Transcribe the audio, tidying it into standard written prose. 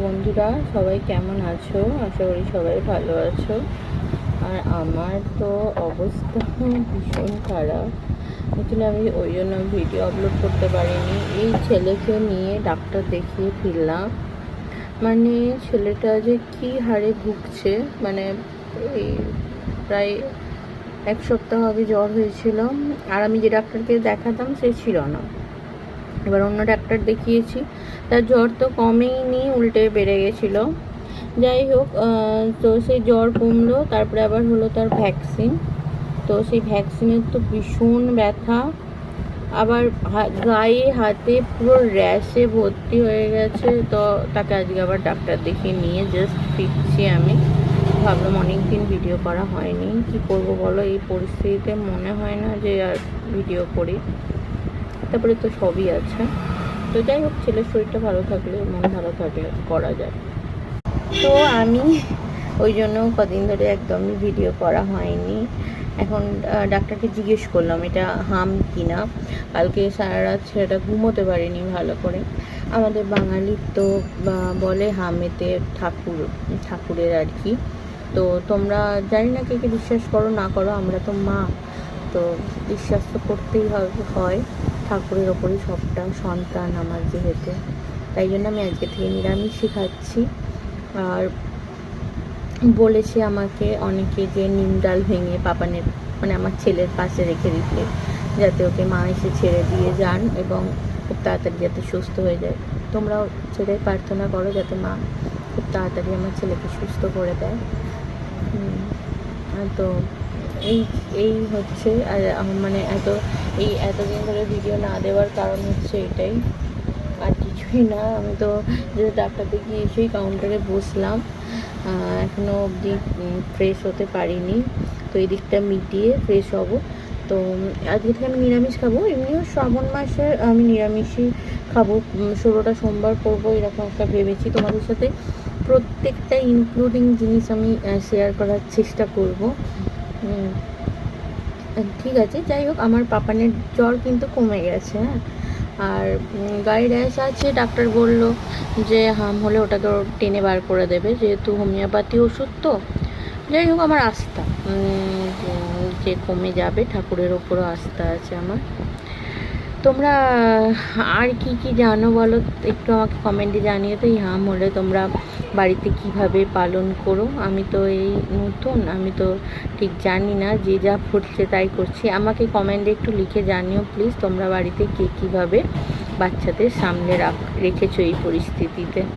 বন্ধুরা সবাই কেমন আছো? আশা করি সবাই ভালো আছো। আর আমার তো অবস্থা ভীষণ খারাপ, আসলে আমি ওই জন্য ভিডিও আপলোড করতে পারিনি। এই ছেলেকে নিয়ে ডাক্তার দেখিয়ে ফিরলাম। মানে ছেলেটা যে কি হারে ভুগছে, মানে এই প্রায় এক সপ্তাহ আগে জ্বর হয়েছিল, আর আমি যে ডাক্তারকে দেখাতাম সে ছিল না। এবার অন্য ডাক্তার দেখিয়েছি, তার জ্বর তো কমেইনি, উল্টে বেড়ে গেছিলো। যাই হোক, তো সেই জ্বর কমলো, তারপরে আবার হলো তার ভ্যাকসিন। তো সেই ভ্যাকসিনের তো ভীষণ ব্যথা, আবার গায়ে হাতে পুরো র্যাশে ভর্তি হয়ে গেছে। তো তাকে আজকে আবার ডাক্তার দেখিয়ে নিয়ে জাস্ট ফিরছি আমি। ভাবলাম অনেক দিন ভিডিও করা হয়নি, কি করব বলো, এই পরিস্থিতিতে মনে হয় না যে আর ভিডিও করি। তারপরে তো সবই আছে। তো যাই হোক, ছেলের শরীরটা ভালো থাকলে, মন ভালো থাকলে করা যায়। তো আমি ওই জন্য কদিন ধরে একদমই ভিডিও করা হয়নি। এখন ডাক্তারকে জিজ্ঞেস করলাম এটা হাম কিনা। কালকে সারা রাত ছেলেটা ঘুমোতে পারিনি ভালো করে। আমাদের বাঙালির তো বলে হামেতে ঠাকুরের আর কি। তো তোমরা জানি না কে কে বিশ্বাস করো না করো, আমরা তো মা, তো বিশ্বাস তো করতেই হয়। ঠাকুরের ওপরই সবটা, সন্তান আমার যেহেতু, তাই জন্য আমি আজকে থেকে নিরামিষই খাচ্ছি। আর বলেছে আমাকে অনেকে যে নিম ডাল ভেঙে পাপানের, মানে আমার ছেলের পাশে রেখে দিতে, যাতে ওকে মা এসে ছেড়ে দিয়ে যান এবং খুব তাড়াতাড়ি যাতে সুস্থ হয়ে যায়। তোমরাও সেটাই প্রার্থনা করো যাতে মা খুব তাড়াতাড়ি আমার ছেলেকে সুস্থ করে দেয়। তো এই এই হচ্ছে। আর মানে এতদিন ধরে ভিডিও না দেওয়ার কারণ হচ্ছে এটাই, আর কিছুই না। আমি তো যে ডাক্তার দেখিয়ে এসেই কাউন্টারে বসলাম, এখনও অবধি ফ্রেশ হতে পারিনি। তো এই দিকটা মিটিয়ে ফ্রেশ হব। তো আজকে থেকে আমি নিরামিষ খাবো। এমনিও শ্রাবণ মাসে আমি নিরামিষই খাবো, 16টা সোমবার করবো, এরকম একটা ভেবেছি। তোমাদের সাথে প্রত্যেকটা ইনক্লুডিং জিনিস আমি শেয়ার করার চেষ্টা করব। ঠিক আছে, যাই হোক, আমার পাপানের জ্বর কিন্তু কমে গেছে। হ্যাঁ, আর গায়ে র্যাশ আছে, ডাক্তার বলল যে হাম হলে ওটাকে টেনে বার করে দেবে, যেহেতু হোমিওপ্যাথি ওষুধ। তো যাই হোক, আমার আস্থা যে কমে যাবে, ঠাকুরের ওপরও আস্থা আছে আমার। তোমরা আর কি কি জানো বলো একটু আমাকে কমেন্টে জানিয়ে। তো এই হাম হলে তোমরা বাড়িতে কিভাবে পালন করো? আমি তো এই নতুন, আমি তো ঠিক জানি না, যে যা ফুটছে তাই করছি। আমাকে কমেন্টে একটু লিখে জানিও প্লিজ, তোমরা বাড়িতে কে কীভাবে বাচ্চাদের সামনে রেখেছো এই পরিস্থিতিতে।